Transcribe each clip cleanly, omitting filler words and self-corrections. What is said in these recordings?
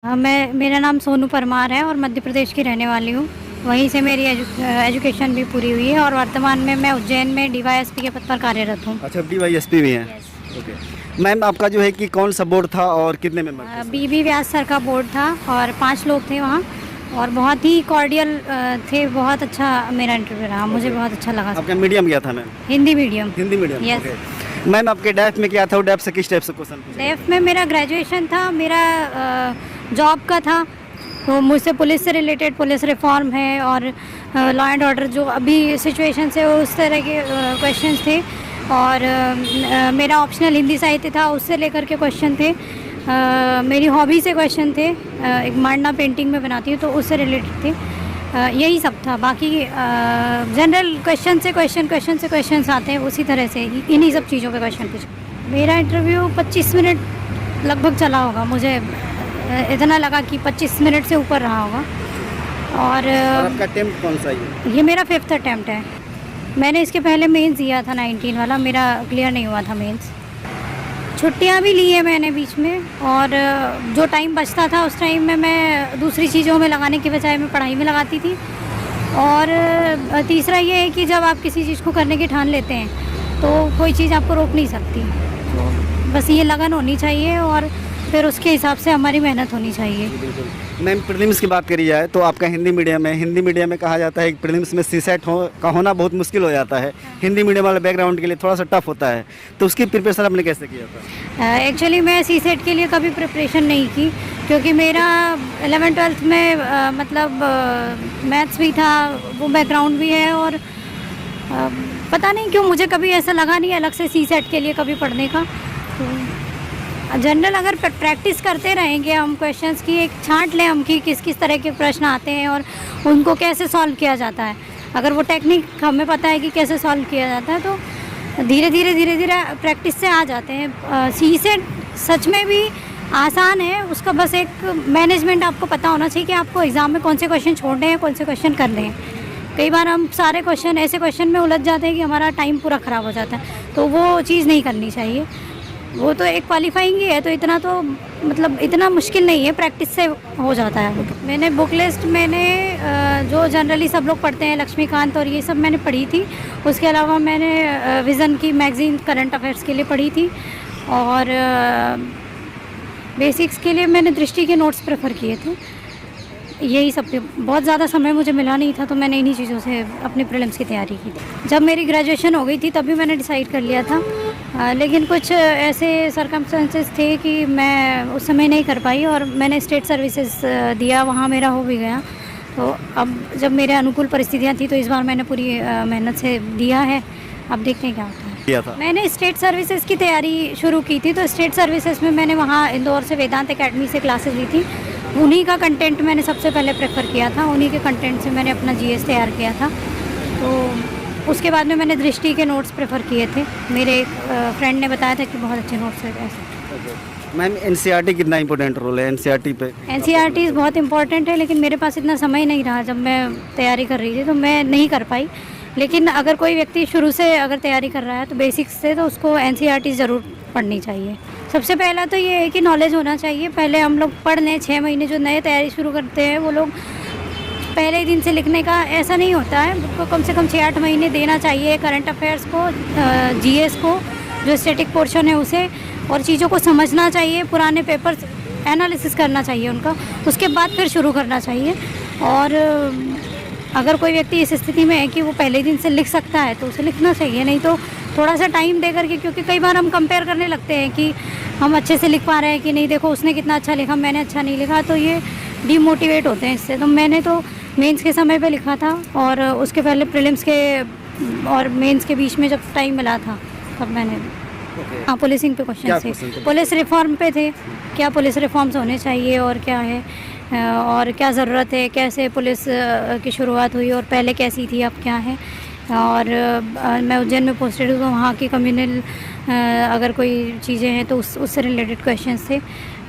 मेरा नाम सोनू परमार है और मध्य प्रदेश की रहने वाली हूँ। वहीं से मेरी एजुकेशन भी पूरी हुई है और वर्तमान में मैं उज्जैन में डीवाईएसपी के पद पर कार्यरत हूँ। अच्छा, डीवाईएसपी भी हैं। यस। ओके मैम, आपका जो है कि कौन सा बोर्ड था और कितने मेंबर थे? बीबी व्यास सर का बोर्ड था और 5 लोग थे वहाँ और बहुत ही कॉर्डियल थे। बहुत अच्छा मेरा इंटरव्यू रहा, मुझे बहुत अच्छा लगा। आपका मीडियम क्या था ma'am? Hindi medium. Hindi medium. Yes. Okay ma'am, आपके डैफ में क्या था और डैफ से किस टाइप से क्वेश्चन पूछे? डेफ में मेरा ग्रेजुएशन था, मेरा जॉब का था, तो मुझसे पुलिस से रिलेटेड, पुलिस रिफॉर्म है और लॉ एंड ऑर्डर जो अभी सिचुएशन है उस तरह के क्वेश्चंस थे। और मेरा ऑप्शनल हिंदी साहित्य था, उससे लेकर के क्वेश्चन थे। मेरी हॉबी से क्वेश्चन थे, एक मांडना पेंटिंग में बनाती हूँ तो उससे रिलेटेड थे। यही सब था। बाकी जनरल क्वेश्चन से क्वेश्चन आते हैं, उसी तरह से इन्हीं सब चीज़ों पे क्वेश्चन पूछे। मेरा इंटरव्यू 25 मिनट लगभग चला होगा। मुझे इतना लगा कि 25 मिनट से ऊपर रहा होगा। और आपका अटेम्प्ट कौन सा है? ये मेरा 5th अटैम्प्ट है। मैंने इसके पहले मेंस दिया था 19 वाला, मेरा क्लियर नहीं हुआ था मेंस। छुट्टियां भी ली है मैंने बीच में, और जो टाइम बचता था उस टाइम में मैं दूसरी चीज़ों में लगाने की बजाय मैं पढ़ाई में लगाती थी। और तीसरा ये है कि जब आप किसी चीज़ को करने की ठान लेते हैं तो कोई चीज़ आपको रोक नहीं सकती। तो बस ये लगन होनी चाहिए और फिर उसके हिसाब से हमारी मेहनत होनी चाहिए। मैम, प्रीलिम्स की बात करी जाए तो आपका हिंदी मीडियम है। हिंदी मीडियम में कहा जाता है कि प्रीलिम्स में सीसेट का होना बहुत मुश्किल हो जाता है। हिंदी मीडियम वाले बैकग्राउंड के लिए थोड़ा सा टफ होता है, तो उसकी प्रिपरेशन आपने कैसे किया था? एक्चुअली मैं सीसेट के लिए कभी प्रिपरेशन नहीं की, क्योंकि मेरा 11th-12th में मतलब मैथ्स भी था, वो बैकग्राउंड भी है। और पता नहीं क्यों मुझे कभी ऐसा लगा नहीं अलग से सीसेट के लिए कभी पढ़ने का। तो जनरल अगर प्रैक्टिस करते रहेंगे हम क्वेश्चंस की, एक छांट लें हम कि किस किस तरह के प्रश्न आते हैं और उनको कैसे सॉल्व किया जाता है, अगर वो टेक्निक हमें पता है कि कैसे सॉल्व किया जाता है तो धीरे धीरे प्रैक्टिस से आ जाते हैं। सीसेट सच में भी आसान है, उसका बस एक मैनेजमेंट आपको पता होना चाहिए कि आपको एग्ज़ाम में कौन से क्वेश्चन छोड़ने हैं, कौन से क्वेश्चन करने हैं। कई बार हम सारे क्वेश्चन ऐसे क्वेश्चन में उलझ जाते हैं कि हमारा टाइम पूरा ख़राब हो जाता है, तो वो चीज़ नहीं करनी चाहिए। वो तो एक क्वालिफाइंग ही है, तो इतना तो मतलब इतना मुश्किल नहीं है, प्रैक्टिस से हो जाता है। मैंने बुक लिस्ट जो जनरली सब लोग पढ़ते हैं, लक्ष्मीकांत और ये सब मैंने पढ़ी थी। उसके अलावा मैंने विज़न की मैगज़ीन करंट अफेयर्स के लिए पढ़ी थी। और बेसिक्स के लिए मैंने दृष्टि के नोट्स प्रेफर किए थे। यही सब थे। बहुत ज़्यादा समय मुझे मिला नहीं था, तो मैंने इन्हीं चीज़ों से अपनी प्रीलिम्स की तैयारी की थी। जब मेरी ग्रेजुएशन हो गई थी तभी मैंने डिसाइड कर लिया था, लेकिन कुछ ऐसे सर्कमस्टेंसेस थे कि मैं उस समय नहीं कर पाई और मैंने स्टेट सर्विसेज दिया, वहाँ मेरा हो भी गया। तो अब जब मेरे अनुकूल परिस्थितियाँ थी तो इस बार मैंने पूरी मेहनत से दिया है। अब देखते हैं क्या होता है। मैंने स्टेट सर्विसेज की तैयारी शुरू की थी, तो स्टेट सर्विसेज में मैंने वहाँ इंदौर से वेदांत एकेडमी से क्लासेस ली थी। उन्हीं का कंटेंट मैंने सबसे पहले प्रेफर किया था, उन्हीं के कंटेंट से मैंने अपना जीएस तैयार किया था। तो उसके बाद में मैंने दृष्टि के नोट्स प्रेफर किए थे। मेरे एक फ्रेंड ने बताया था कि बहुत अच्छे नोट्स है ऐसे। मैम, एनसीईआरटी कितना इंपॉर्टेंट रोल है एनसीईआरटी पे? एनसीईआरटी बहुत इंपॉर्टेंट है, लेकिन मेरे पास इतना समय नहीं रहा। जब मैं तैयारी कर रही थी तो मैं नहीं कर पाई। लेकिन अगर कोई व्यक्ति शुरू से अगर तैयारी कर रहा है तो बेसिक्स से, तो उसको एनसीईआरटी ज़रूर पढ़नी चाहिए। सबसे पहला तो ये है कि नॉलेज होना चाहिए। पहले हम लोग पढ़ लें, 6 महीने जो नए तैयारी शुरू करते हैं वो लोग पहले ही दिन से लिखने का ऐसा नहीं होता है। उनको कम से कम 6-8 महीने देना चाहिए करंट अफेयर्स को, जीएस को, जो स्टैटिक पोर्शन है उसे, और चीज़ों को समझना चाहिए, पुराने पेपर्स एनालिसिस करना चाहिए उनका, उसके बाद फिर शुरू करना चाहिए। और अगर कोई व्यक्ति इस स्थिति में है कि वो पहले दिन से लिख सकता है तो उसे लिखना चाहिए, नहीं तो थोड़ा सा टाइम दे करके, क्योंकि कई बार हम कंपेयर करने लगते हैं कि हम अच्छे से लिख पा रहे हैं कि नहीं, देखो उसने कितना अच्छा लिखा, मैंने अच्छा नहीं लिखा, तो ये डीमोटिवेट होते हैं इससे। तो मैंने तो मेंस के समय पे लिखा था और उसके पहले प्रीलिम्स के और मेंस के बीच में जब टाइम मिला था तब मैंने हाँ पुलिसिंग पे क्वेश्चन थे, पुलिस रिफॉर्म पे थे, क्या पुलिस रिफॉर्म्स होने चाहिए और क्या है और क्या ज़रूरत है, कैसे पुलिस की शुरुआत हुई और पहले कैसी थी अब क्या है। और मैं उज्जैन में पोस्टेड हूँ, तो वहाँ की कम्युनल अगर कोई चीज़ें हैं तो उससे रिलेटेड क्वेश्चंस थे।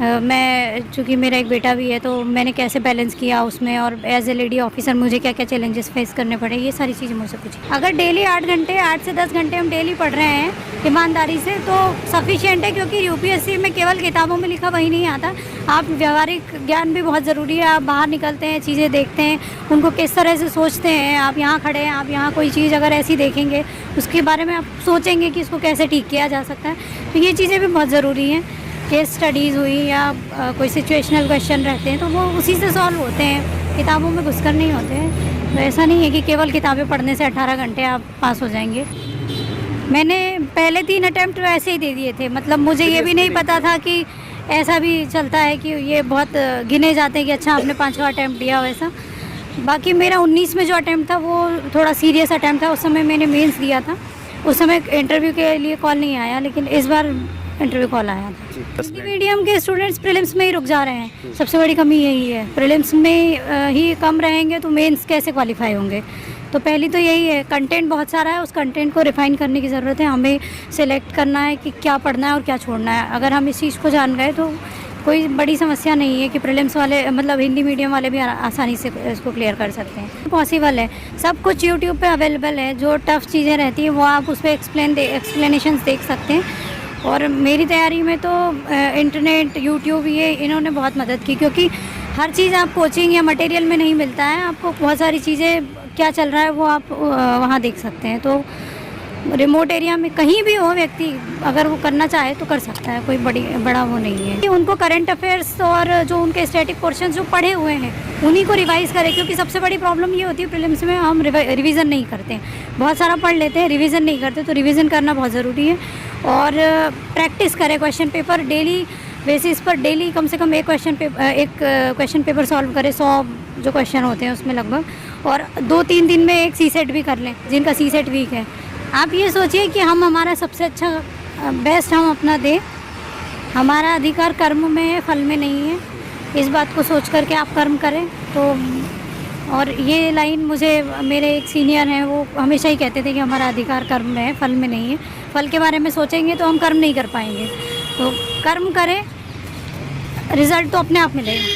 मैं चूँकि मेरा एक बेटा भी है तो मैंने कैसे बैलेंस किया उसमें, और एज ए लेडी ऑफिसर मुझे क्या क्या चैलेंजेस फेस करने पड़े, ये सारी चीज़ें मुझसे पूछी। अगर डेली 8 से 10 घंटे हम डेली पढ़ रहे हैं ईमानदारी से तो सफिशिएंट है, क्योंकि यूपीएससी में केवल किताबों में लिखा वही नहीं आता। आप व्यवहारिक ज्ञान भी बहुत ज़रूरी है। आप बाहर निकलते हैं, चीज़ें देखते हैं, उनको किस तरह से सोचते हैं। आप यहाँ खड़े हैं, आप यहाँ कोई चीज़ अगर ऐसी देखेंगे उसके बारे में आप सोचेंगे कि इसको कैसे ठीक किया जा सकता है। तो ये चीज़ें भी बहुत ज़रूरी हैं। केस स्टडीज़ हुई या कोई सिचुएशनल क्वेश्चन रहते हैं तो वो उसी से सॉल्व होते हैं, किताबों में घुसकर नहीं होते हैं। तो ऐसा नहीं है कि केवल किताबें पढ़ने से 18 घंटे आप पास हो जाएंगे। मैंने पहले 3 अटैम्प्ट ऐसे ही दे दिए थे, मतलब मुझे ये भी नहीं पता था कि ऐसा भी चलता है कि ये बहुत गिने जाते हैं कि अच्छा आपने 5वां अटैम्प्ट दिया वैसा। बाकी मेरा 19 में जो अटैम्प्ट था वो थोड़ा सीरियस अटैम्प्ट था। उस समय मैंने मेंस दिया था, उस समय इंटरव्यू के लिए कॉल नहीं आया, लेकिन इस बार इंटरव्यू कॉल आया था। हिंदी मीडियम के स्टूडेंट्स प्रीलिम्स में ही रुक जा रहे हैं, सबसे बड़ी कमी यही है। प्रीलिम्स में ही कम रहेंगे तो मेंस कैसे क्वालिफाई होंगे। तो पहली तो यही है, कंटेंट बहुत सारा है, उस कंटेंट को रिफाइन करने की ज़रूरत है। हमें सिलेक्ट करना है कि क्या पढ़ना है और क्या छोड़ना है। अगर हम इस चीज़ को जान गए तो कोई बड़ी समस्या नहीं है कि प्रीलिम्स वाले मतलब हिंदी मीडियम वाले भी आसानी से इसको क्लियर कर सकते हैं। पॉसिबल है, सब कुछ यूट्यूब पे अवेलेबल है। जो टफ़ चीज़ें रहती हैं वो आप उस पर एक्सप्लेनेशंस देख सकते हैं। और मेरी तैयारी में तो इंटरनेट, यूट्यूब, ये इन्होंने बहुत मदद की, क्योंकि हर चीज़ आप कोचिंग या मटेरियल में नहीं मिलता है। आपको बहुत सारी चीज़ें क्या चल रहा है वो आप वहाँ देख सकते हैं। तो रिमोट एरिया में कहीं भी हो व्यक्ति अगर वो करना चाहे तो कर सकता है, कोई बड़ा वो नहीं है। उनको करंट अफेयर्स और जो उनके स्टैटिक पोर्शन जो पढ़े हुए हैं उन्हीं को रिवाइज़ करें, क्योंकि सबसे बड़ी प्रॉब्लम ये होती है प्रीलिम्स में हम रिवीजन नहीं करते हैं। बहुत सारा पढ़ लेते हैं, रिवीजन नहीं करते, तो रिवीजन करना बहुत ज़रूरी है। और प्रैक्टिस करें, क्वेश्चन पेपर डेली बेसिस पर डेली कम से कम एक क्वेश्चन पेपर सॉल्व करें, 100 जो क्वेश्चन होते हैं उसमें लगभग। और 2-3 दिन में एक सीसेट भी कर लें जिनका सीसेट वीक है। आप ये सोचिए कि हम हमारा सबसे अच्छा बेस्ट हम अपना दें। हमारा अधिकार कर्म में है, फल में नहीं है। इस बात को सोच करके आप कर्म करें। तो और ये लाइन मुझे मेरे एक सीनियर हैं वो हमेशा ही कहते थे कि हमारा अधिकार कर्म में है, फल में नहीं है। फल के बारे में सोचेंगे तो हम कर्म नहीं कर पाएंगे। तो कर्म करें, रिज़ल्ट तो अपने आप मिलेगा।